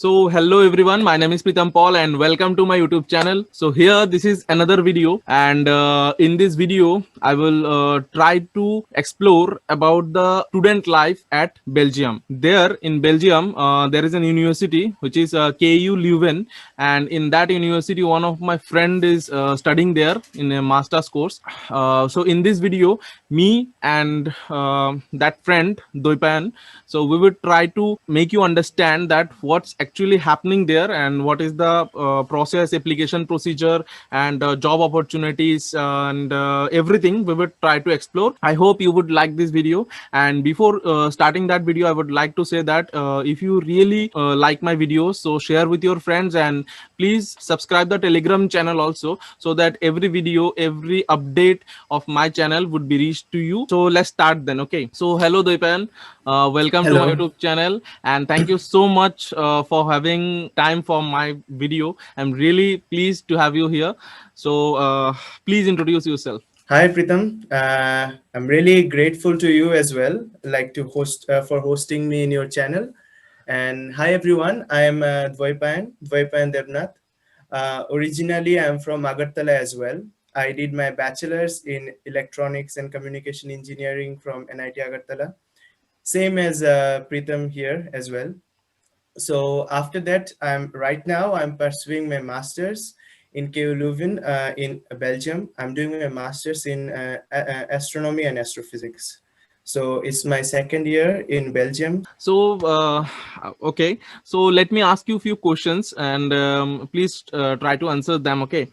So, hello everyone. My name is Pritam Paul, and welcome to my YouTube channel. So, here this is another video, and in this video, I will try to explore about the student life at Belgium. There in Belgium, there is an university which is KU Leuven, and in that university, one of my friend is studying there in a master's course. So, in this video, me and that friend Doipan, so we would try to make you understand that what's actually happening there and what is the process, application procedure, and job opportunities, and everything we would try to explore. I hope you would like this video. And before starting that video, I would like to say that if you really like my videos, so share with your friends, and please subscribe the Telegram channel also, so that every video, every update of my channel would be reached to you. So let's start then. Okay, so hello Doipan, welcome to my Hello. YouTube channel, and thank you so much for having time for my video. I'm really pleased to have you here. So please introduce yourself. Hi, Pritam. I'm really grateful to you as well, like to host for hosting me in your channel. And hi, everyone. I am Dvaipan Devnath. Originally, I'm from Agartala as well. I did my bachelor's in electronics and communication engineering from NIT Agartala. Same as Pritam here as well. So after that, I'm pursuing my master's in KU Leuven in Belgium. I'm doing my master's in astronomy and astrophysics. So it's my second year in Belgium. So okay, so let me ask you a few questions, and please try to answer them. Okay,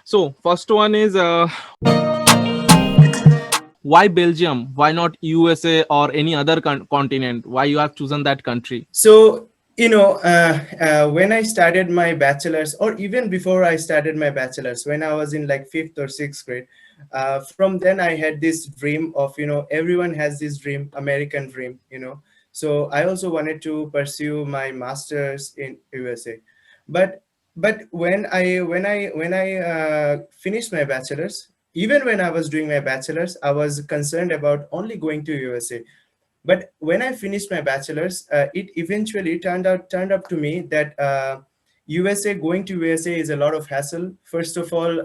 so first one is why Belgium? Why not USA or any other continent? Why you have chosen that country? So, when I started my bachelor's, or even before I started my bachelor's, when I was in like fifth or sixth grade, from then I had this dream of, everyone has this dream, American dream, So I also wanted to pursue my master's in USA, but when I finished my bachelor's, even when I was doing my bachelor's, I was concerned about only going to USA. But when I finished my bachelor's, it eventually turned up to me that USA going to USA is a lot of hassle. First of all,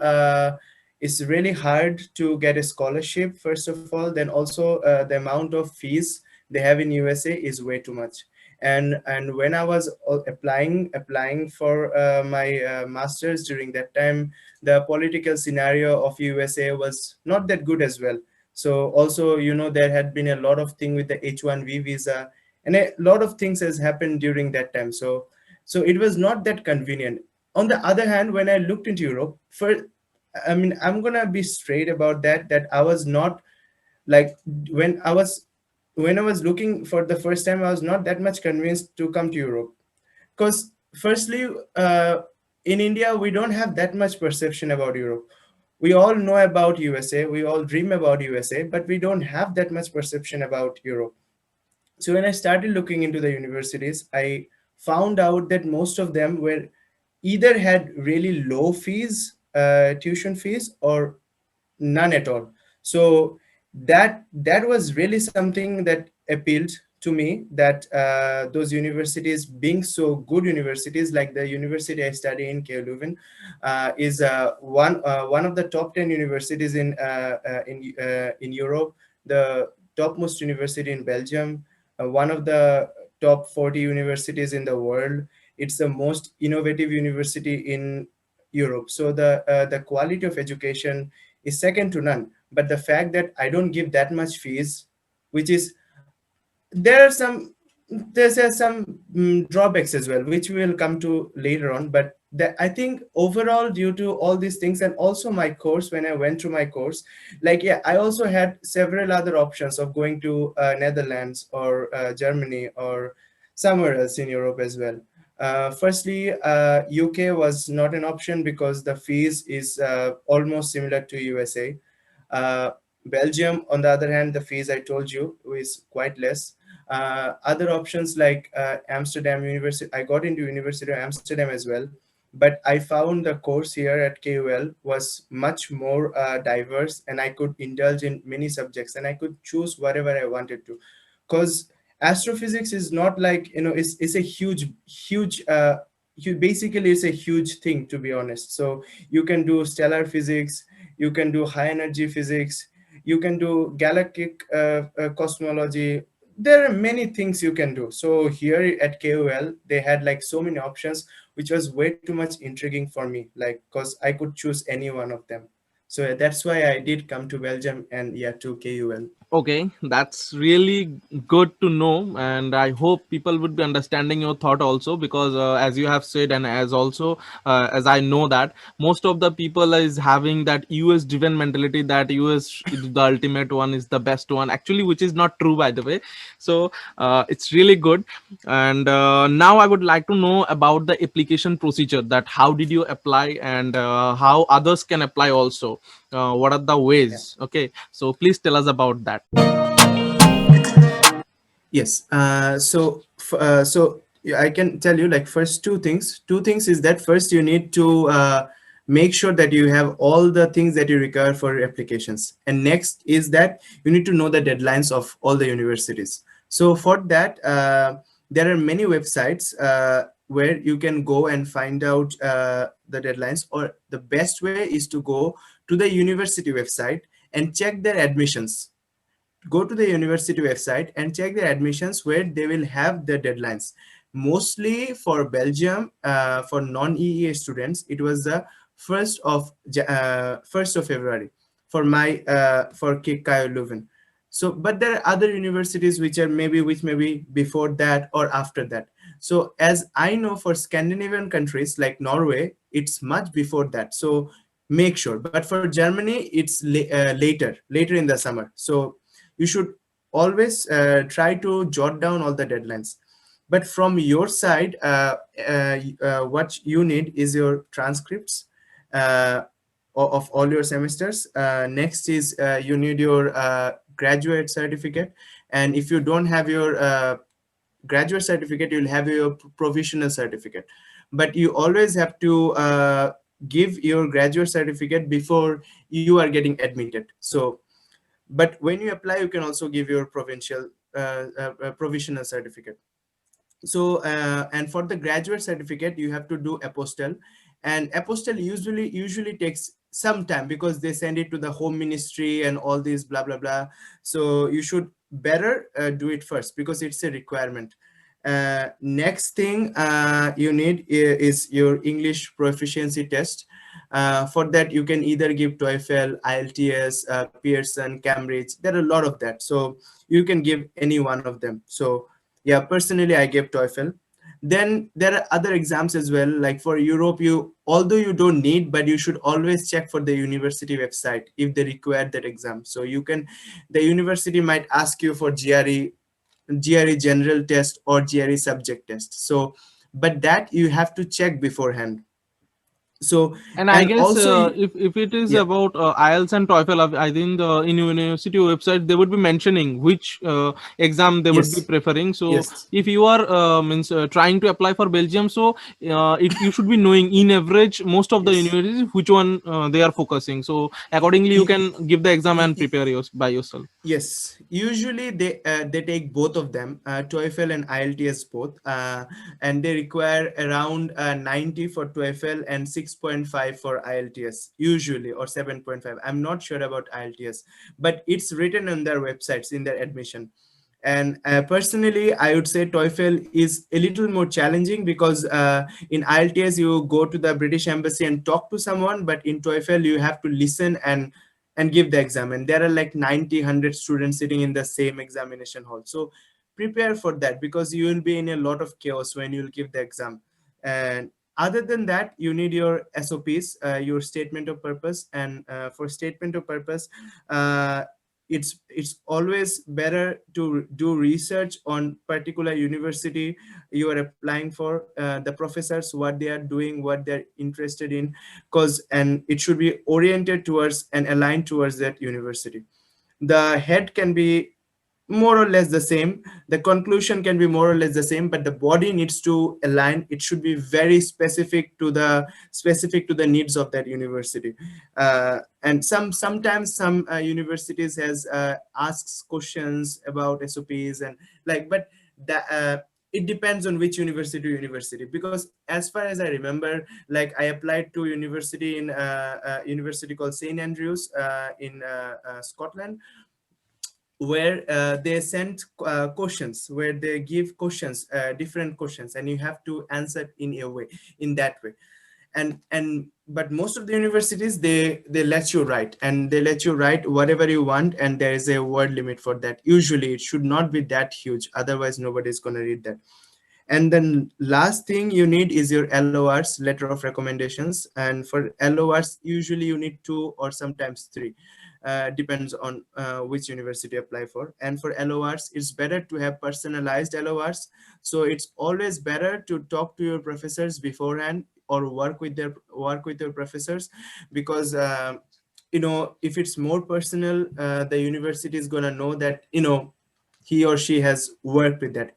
it's really hard to get a scholarship. First of all, then also the amount of fees they have in USA is way too much. And when I was applying for my masters during that time, the political scenario of USA was not that good as well. So also, there had been a lot of thing with the H1B visa, and a lot of things has happened during that time. So it was not that convenient. On the other hand, when I looked into Europe, I'm gonna be straight about that I was not like when I was when I was looking for the first time, I was not that much convinced to come to Europe. Because firstly, in India, we don't have that much perception about Europe. We all know about USA, we all dream about USA, but we don't have that much perception about Europe. So when I started looking into the universities, I found out that most of them were either had really low fees, tuition fees, or none at all. So that was really something that appealed to me, that those universities being so good universities, like the university I study in, KU Leuven, is one of the top 10 universities in Europe, the topmost university in Belgium, one of the top 40 universities in the world. It's the most innovative university in Europe. So the quality of education is second to none. But the fact that I don't give that much fees, which is there are some there's some drawbacks as well, which we will come to later on. But I think overall, due to all these things, and also my course, when I went through my course, like, yeah, I also had several other options of going to Netherlands or Germany or somewhere else in Europe as well. Firstly, UK was not an option because the fees is almost similar to USA. uh, Belgium, on the other hand, the fees I told you is quite less. Other options like Amsterdam University, I got into University of Amsterdam as well, but I found the course here at KUL was much more diverse, and I could indulge in many subjects, and I could choose whatever I wanted to. Because astrophysics is not like, it's a basically it's a huge thing, to be honest. So you can do stellar physics, you can do high energy physics, you can do galactic cosmology. There are many things you can do. So here at KUL they had like so many options, which was way too much intriguing for me, like, because I could choose any one of them. So that's why I did come to Belgium and, yeah, to KUL. Okay, that's really good to know, and I hope people would be understanding your thought also, because as you have said, and as also as I know that most of the people is having that US driven mentality, that US is the ultimate one, is the best one, actually, which is not true, by the way. So it's really good. And now I would like to know about the application procedure, that how did you apply, and how others can apply also, what are the Yeah. ways. Okay, so please tell us about that. Yes. So yeah, I can tell you, like, first two things. Two things is that first you need to make sure that you have all the things that you require for your applications, and next is that you need to know the deadlines of all the universities. So for that, there are many websites where you can go and find out the deadlines. Or the best way is to go to the university website and check their admissions. Go to the university website and check the admissions, where they will have the deadlines. Mostly for Belgium, for non-EEA students, it was the 1st of February for my for KU Leuven. So, but there are other universities which may be before that or after that. So as I know, for Scandinavian countries like Norway, it's much before that. So make sure. But for Germany, it's later in the summer. So you should always try to jot down all the deadlines. But from your side, what you need is your transcripts uh, of all your semesters. Next is you need your graduate certificate. And if you don't have your graduate certificate, you'll have your provisional certificate. But you always have to give your graduate certificate before you are getting admitted. So, but when you apply, you can also give your provisional certificate. So and for the graduate certificate, you have to do apostille. And apostille usually takes some time, because they send it to the home ministry and all this blah blah blah. So you should better do it first, because it's a requirement. Next thing you need is your English proficiency test. For that, you can either give TOEFL, IELTS, Pearson, Cambridge. There are a lot of that, so you can give any one of them. So yeah, personally I gave TOEFL. Then there are other exams as well, like for Europe, although you don't need, but you should always check for the university website if they require that exam. So the university might ask you for GRE general test or GRE subject test. So but that you have to check beforehand. So And I and guess also if it is yeah. about IELTS and TOEFL, I think in university website they would be mentioning which exam they would be Yes. preferring. So Yes. if you are means trying to apply for Belgium, so you should be knowing in average most of the Yes. universities which one they are focusing. So accordingly, you can give the exam and prepare by yourself. Yes, usually they take both of them, TOEFL and IELTS both, and they require around 90 for TOEFL and 6.5 for IELTS usually, or 7.5. I'm not sure about IELTS, but it's written on their websites in their admission. And personally, I would say TOEFL is a little more challenging, because in IELTS you go to the British Embassy and talk to someone, but in TOEFL you have to listen and give the exam, and there are like 90 100 students sitting in the same examination hall. So prepare for that, because you will be in a lot of chaos when you'll give the exam. And other than that, you need your SOPs, your statement of purpose. And for statement of purpose, uh, it's always better to do research on particular university you are applying for, the professors, what they are doing, what they're interested in, and it should be oriented towards and aligned towards that university. The head can be more or less the same. The conclusion can be more or less the same, but the body needs to align. It should be very specific to the needs of that university. And sometimes some universities has asks questions about SOPs and like, but that it depends on which university to university, because as far as I remember, like I applied to university in university called St Andrews in Scotland, where they send questions, where they give questions, different questions, and you have to answer in a way, in that way. And but most of the universities, they let you write, and they let you write whatever you want, and there is a word limit for that. Usually it should not be that huge, otherwise nobody's going to read that. And then last thing you need is your LORs, letter of recommendations. And for LORs, usually you need 2 or sometimes 3. Depends on which university you apply for. And for LORs, it's better to have personalized LORs. So it's always better to talk to your professors beforehand, or work with your professors, because if it's more personal, the university is going to know that he or she has worked with that.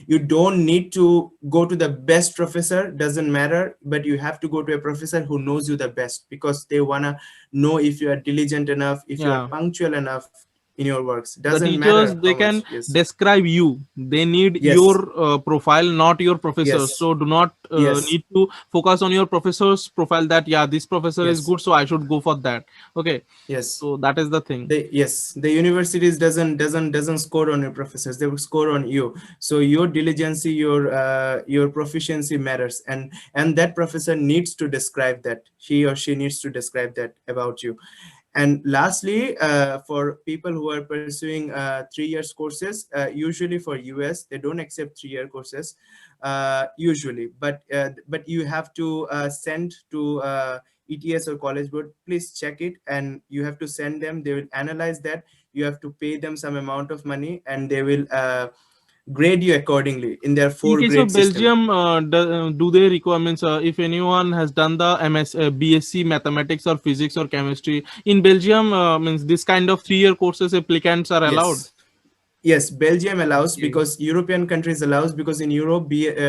You don't need to go to the best professor, doesn't matter, but you have to go to a professor who knows you the best, because they want to know if you are diligent enough, if you are Yeah, punctual enough in your works. the Doesn't teachers, matter how they much. can Yes. describe you. They need your Yes. profile, not your professors. Yes. So do not Yes. need to focus on your professor's profile, that yeah, this professor is Yes. good, so I should go for that. Okay, Yes. so that is the thing. The universities doesn't score on your professors, they will score on you. So your diligence, your proficiency matters, and that professor needs to describe that, he or she needs to describe that about you. And lastly, for people who are pursuing 3 years courses, usually for US they don't accept 3-year courses usually, but you have to send to ETS or College Board. Please check it, and you have to send them. They will analyze that. You have to pay them some amount of money, and they will grade you accordingly in their In 4 case of grade system. Belgium, do they requirements, if anyone has done the BSc mathematics or physics or chemistry in Belgium, means this kind of 3-year courses applicants are allowed? Yes. Yes, Belgium allows, Okay. because European countries allows, because in Europe,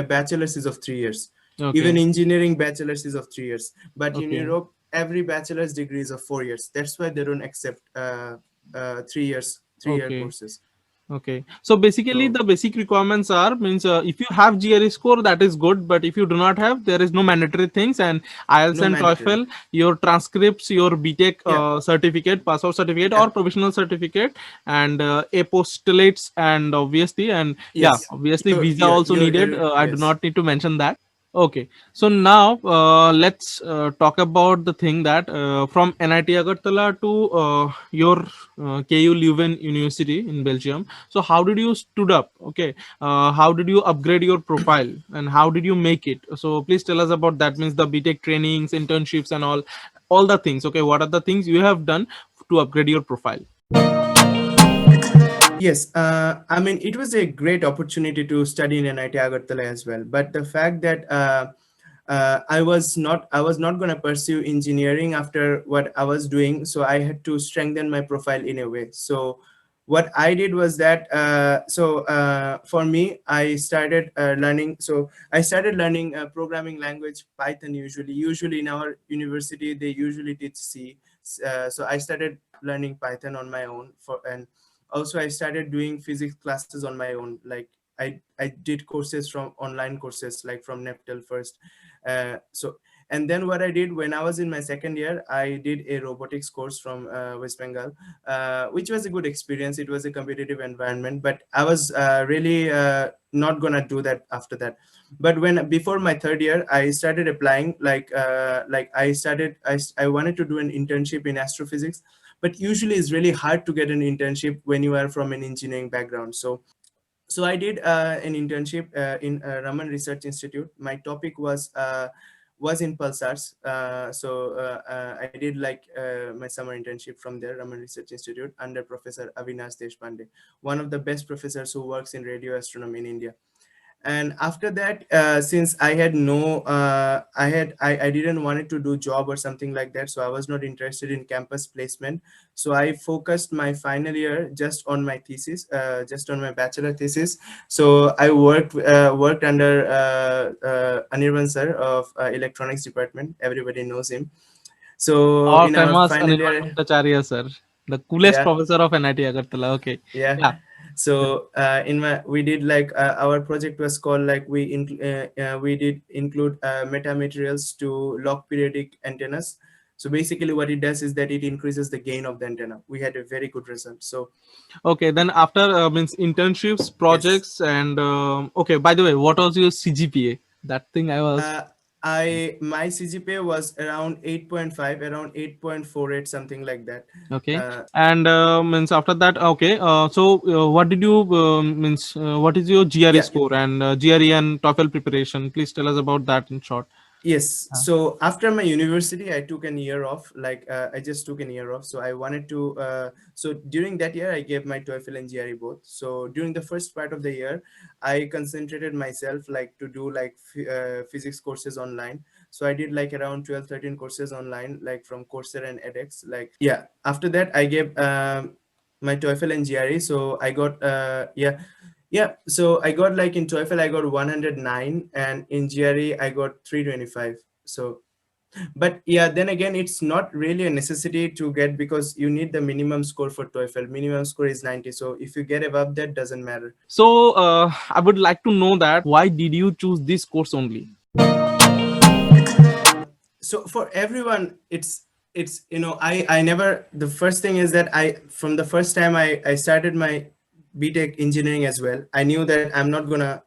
bachelor's is of 3 years. Even Okay. engineering bachelor's is of 3 years. But in Okay. Europe, every bachelor's degree is of 4 years. That's why they don't accept 3 years, 3-year Okay. courses. Okay. So basically, So the basic requirements are, means if you have GRE score, that is good. But if you do not have, there is no mandatory things. And IELTS no and mandatory. TOEFL, your transcripts, your BTech Yeah, certificate, passport certificate yeah, or provisional certificate, and apostolates, and obviously, and yeah, yes. obviously, visa also needed. Your I do yes. not need to mention that. Okay, so now let's talk about the thing that from NIT Agartala to your KU Leuven University in Belgium. So how did you stood up? Okay, how did you upgrade your profile and how did you make it? So please tell us about that. Means the BTech trainings, internships, and all the things. Okay, what are the things you have done to upgrade your profile? Yes, I mean, it was a great opportunity to study in NIT Agartala as well. But the fact that I was not going to pursue engineering after what I was doing, so I had to strengthen my profile in a way. So what I did was that for me, I started learning programming language Python. Usually in our university they usually teach C. So I started learning Python on my own, and also I started doing physics classes on my own. Like I did courses from online courses, like from Neptel first. So and then what I did when I was in my second year, I did a robotics course from West Bengal, which was a good experience. It was a competitive environment, but I was really not gonna do that after that. But when before my third year, I started applying. Like I wanted to do an internship in astrophysics, but usually it's really hard to get an internship when you are from an engineering background. So I did an internship in Raman Research Institute. My topic was in pulsars. I did like my summer internship from there, Raman Research Institute, under Professor Avinash Deshpande, one of the best professors who works in radio astronomy in India. And after that, since I had no I didn't wanted to do job or something like that, so I was not interested in campus placement. So I focused my final year just on my thesis, just on my bachelor thesis. So I worked under Anirban sir of electronics department. Everybody knows him. So Oh, in our famous final Anirban year, Bhattacharya, sir, the coolest yeah, professor of NIT Agartala. Okay. yeah. Yeah. So in my we did like our project was called like we did include metamaterials to lock periodic antennas. So basically what it does is that it increases the gain of the antenna. We had a very good result. So Okay. Then after means internships, yes, projects, and okay. By the way, what was your CGPA? That thing I was. uh, I my CGPA was around 8.5, around 8.48, something like that. Okay. uh, And means after that, okay. So what did you means? What is your GRE yeah. score and GRE and TOEFL preparation? Please tell us about that in short. Yes. Uh, So after my university, I took an year off. Like I just took an year off. So I wanted to. So during that year, I gave my TOEFL and GRE both. So during the first part of the year, I concentrated myself like to do like physics courses online. So I did like around 12, 13 courses online, like from Coursera and edX. Like yeah. After that, I gave my TOEFL and GRE. So I got yeah. Yeah, so I got like in TOEFL I got 109 and in GRE I got 325. So, but yeah, then again, it's not really a necessity to get because you need the minimum score for TOEFL. Minimum score is 90. So if you get above that, doesn't matter. So I would like to know that why did you choose this course only? So for everyone, it's I never, the first thing is that I from the first time I started my BTech engineering as well, I knew that I'm not gonna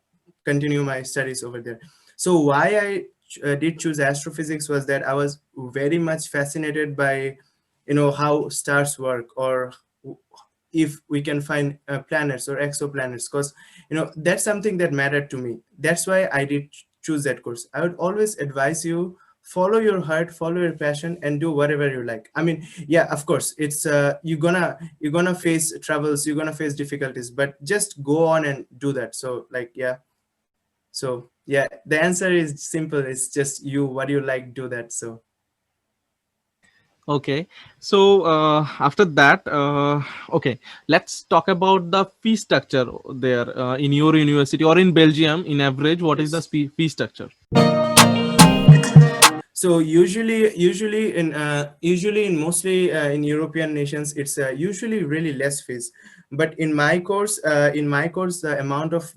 continue my studies over there. So why I did choose astrophysics was that I was very much fascinated by how stars work, or if we can find planets or exoplanets, because that's something that mattered to me. That's why I did choose that course. I would always advise you, follow your heart, follow your passion, and do whatever you like. I mean, yeah, of course, it's you're gonna face troubles, you're gonna face difficulties, but just go on and do that. So like, yeah. So yeah, the answer is simple. It's just you, what you like, do that. So Okay, so after that, okay, let's talk about the fee structure there in your university or in Belgium. In average, what is the yes. fee structure? So usually in mostly in European nations, it's usually really less fees. But in my course, the amount of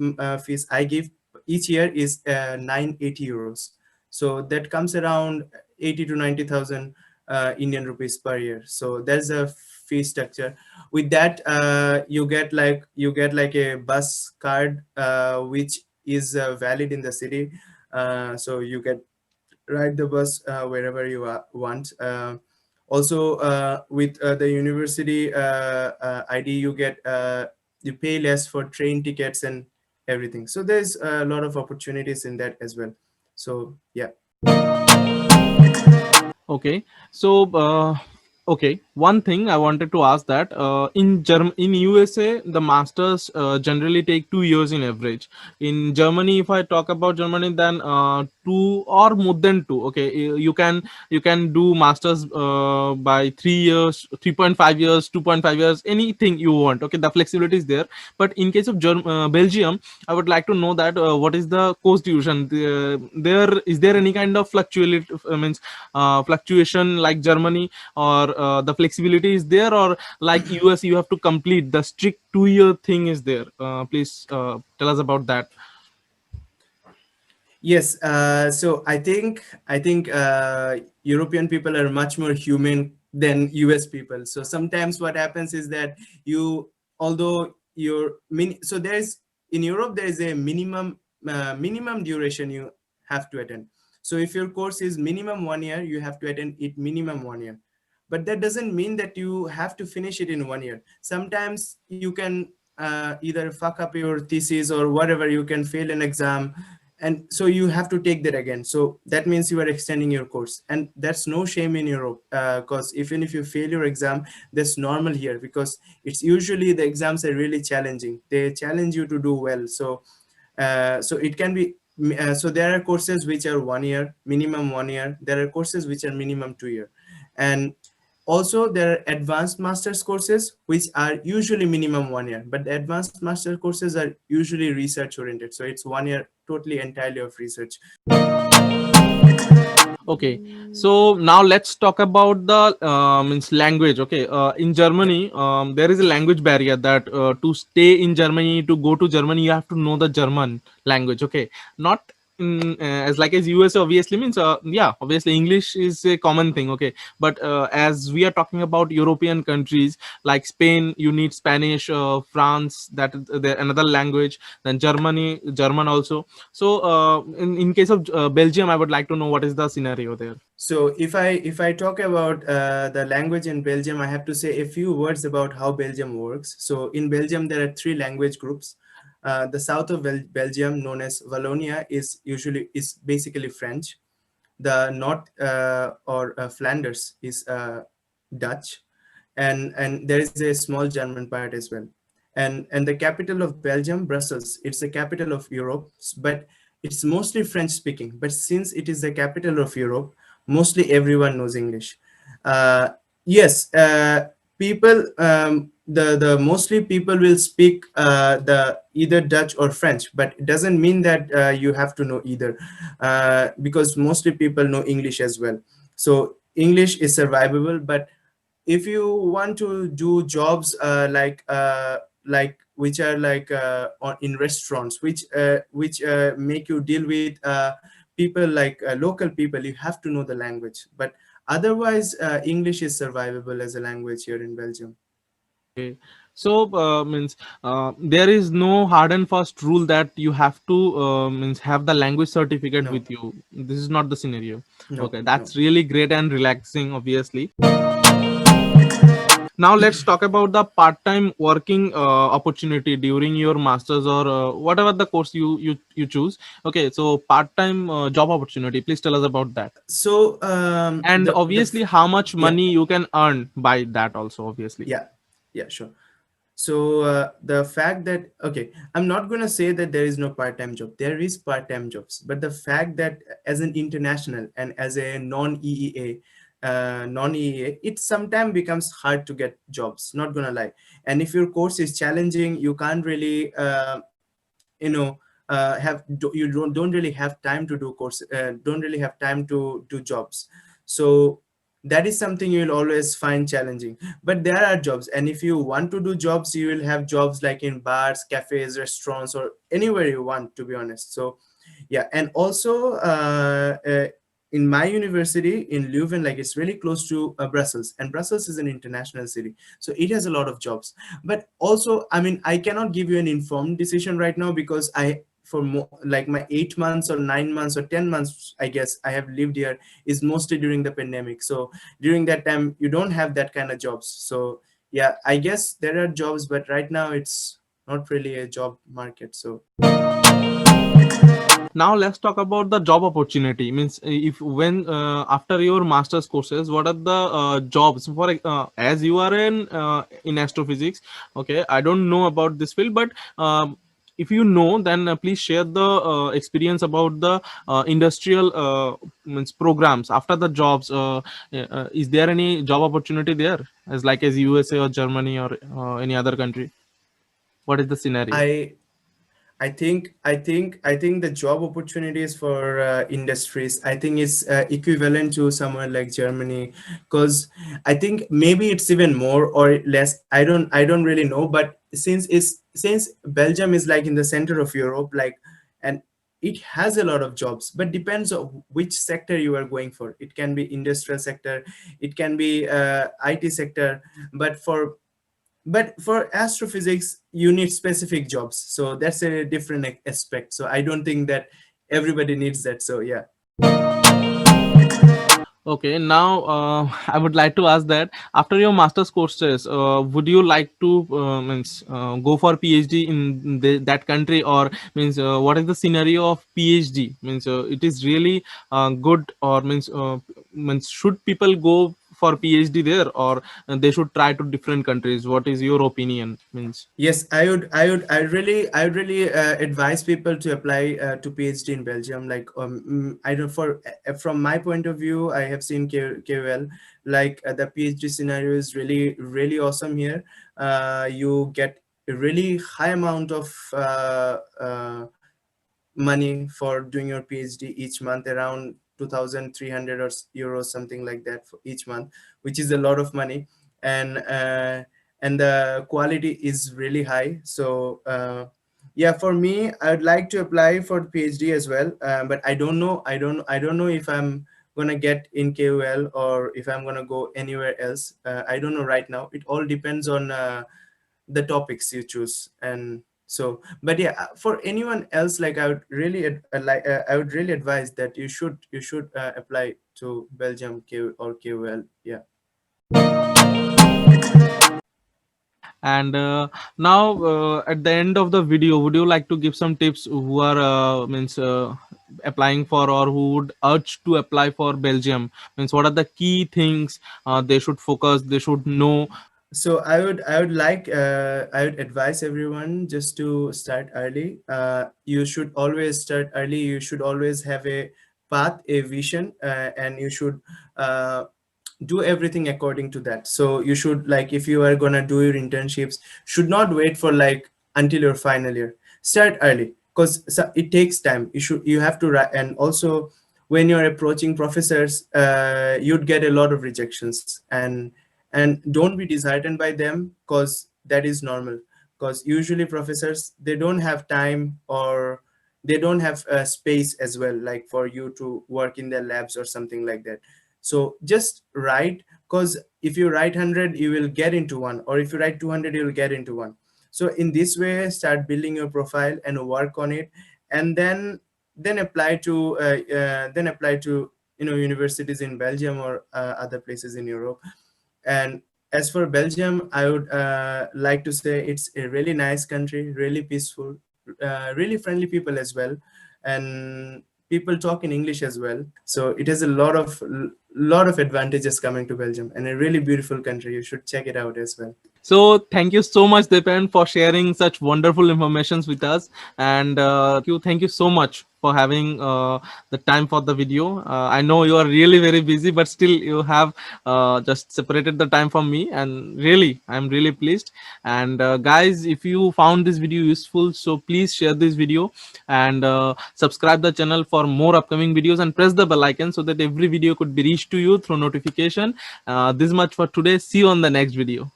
fees I give each year is 980 euros. So that comes around 80 to 90,000 Indian rupees per year. So there's a fee structure. With that, you get like a bus card, which is valid in the city. So you get ride the bus wherever you want. Also, with the university ID, you pay less for train tickets and everything. So there's a lot of opportunities in that as well. So yeah. Okay, so okay, one thing I wanted to ask that in USA the masters generally take 2 years in average. In Germany, if I talk about Germany, then 2 or more than 2. Okay, you can do masters by 3 years, 3.5 years, 2.5 years, anything you want. Okay, the flexibility is there. But in case of Belgium, I would like to know that what is the course duration? There is there any kind of means fluctuation like Germany, or the flexibility is there, or like US you have to complete the strict 2 year thing is there? Please tell us about that. Yes, so I think European people are much more human than US people. So sometimes what happens is that although so there's in Europe there is a minimum duration you have to attend. So if your course is minimum 1 year, you have to attend it minimum 1 year. But that doesn't mean that you have to finish it in 1 year. Sometimes you can either fuck up your thesis or whatever. You can fail an exam, and so you have to take that again. So that means you are extending your course, and that's no shame in Europe, because even if you fail your exam, that's normal here, because it's usually the exams are really challenging. They challenge you to do well. So So it can be so there are courses which are 1 year, minimum 1 year. There are courses which are minimum 2 year, and also there are advanced master's courses which are usually minimum 1 year, but the advanced master courses are usually research oriented, so it's 1 year totally entirely of research. Okay, so now let's talk about the means language. Okay, in Yeah. Germany, there is a language barrier that to stay in Germany, to go to Germany, you have to know the German language. Okay, not as like as US obviously means yeah, obviously English is a common thing. Okay, but as we are talking about European countries like Spain, you need Spanish. France, that is another language. Then Germany, German also. So in case of Belgium, I would like to know what is the scenario there. So if I talk about the language in Belgium, I have to say a few words about how Belgium works. So in Belgium, there are three language groups. The south of Belgium, known as Wallonia, is basically French. The north or Flanders is Dutch, and there is a small German part as well. And the capital of Belgium, Brussels, it's the capital of Europe, but it's mostly French speaking. But since it is the capital of Europe, mostly everyone knows English. Uh, yes, people. The mostly people will speak the either Dutch or French, but it doesn't mean that you have to know either, because mostly people know English as well. So English is survivable, but if you want to do jobs like which are like in restaurants, which make you deal with people like local people, you have to know the language. But otherwise, English is survivable as a language here in Belgium. Okay. So means there is no hard and fast rule that you have to means have the language certificate No, with you. This is not the scenario. no, Okay, no. that's really great and relaxing, obviously. Now let's talk about the part-time working opportunity during your masters or whatever the course you choose. Okay, so part-time job opportunity. Please tell us about that. So And obviously, how much yeah, money you can earn by that also, obviously. yeah, yeah, sure. So the fact that, okay, I'm not going to say that there is no part-time job. There is part-time jobs, but the fact that as an international and as a non-EEA, it sometimes becomes hard to get jobs. Not gonna lie. And if your course is challenging, you can't really, you know, you don't really have time to do course. Don't really have time to do jobs. So that is something you'll always find challenging, but there are jobs, and if you want to do jobs, you will have jobs like in bars, cafes, restaurants, or anywhere you want, to be honest. So yeah, and also in my university in Leuven, like it's really close to Brussels, and Brussels is an international city, so it has a lot of jobs. But also, I mean, I cannot give you an informed decision right now, because like my 8 months or 9 months or 10 months, I guess, I have lived here is mostly during the pandemic. So during that time, you don't have that kind of jobs. So yeah, I guess there are jobs, but right now it's not really a job market. So Now let's talk about the job opportunity. Means if when after your master's courses, what are the jobs for as you are in astrophysics. Okay, I don't know about this field, but if you know, then please share the experience about the industrial means programs after the jobs. Is there any job opportunity there as like as USA or Germany or any other country? What is the scenario? I I think the job opportunities for industries, I think, is equivalent to somewhere like Germany, because I think maybe it's even more or less. I don't really know, but since Belgium is like in the center of Europe, like, and it has a lot of jobs, but depends on which sector you are going for. It can be industrial sector, it can be IT sector, but for astrophysics you need specific jobs, so that's a different aspect. So I don't think that everybody needs that. So yeah. Okay, now I would like to ask that after your master's courses, would you like to means go for PhD in that country, or means what is the scenario of PhD? Means it is really good, or means should people go for PhD there, or they should try to different countries? What is your opinion? Means Yes, I would really advise people to apply to PhD in Belgium. Like, I don't from my point of view, I have seen KOL. Like, the PhD scenario is really really awesome here. You get a really high amount of money for doing your PhD each month, around 2,300 or euros, something like that for each month, which is a lot of money. And the quality is really high. So yeah, for me, I would like to apply for the PhD as well, but I don't know. I don't know if I'm gonna get in KOL or if I'm gonna go anywhere else. I don't know right now. It all depends on the topics you choose. And so, but yeah, for anyone else, like, I would really I would really advise that you should apply to Belgium or KOL. Yeah. and now at the end of the video, would you like to give some tips who are means applying for, or who would urge to apply for Belgium? Means what are the key things they should focus, they should know? So I would like I would advise everyone just to start early. You should always start early. You should always have a path, a vision, and you should uh, do everything according to that. So you should, like, if you are gonna do your internships, should not wait for like until your final year. Start early, because it takes time. You have to write. And also, when you're approaching professors, you'd get a lot of rejections, and don't be disheartened by them, because that is normal. Because usually professors, they don't have time, or they don't have space as well, like for you to work in their labs or something like that. So just write, because if you write 100, you will get into one, or if you write 200, you will get into one. So in this way, start building your profile and work on it, and then apply to universities in Belgium or other places in Europe. And as for Belgium, I would like to say it's a really nice country, really peaceful, really friendly people as well, and people talk in English as well. So it has a lot of advantages coming to Belgium, and a really beautiful country. You should check it out as well. So thank you so much, Depen, for sharing such wonderful informations with us. And thank you so much for having the time for the video. I know you are really very busy, but still you have just separated the time from me, and really, I'm really pleased. And guys, if you found this video useful, so please share this video and subscribe the channel for more upcoming videos, and press the bell icon so that every video could be reached to you through notification. This much for today. See you on the next video.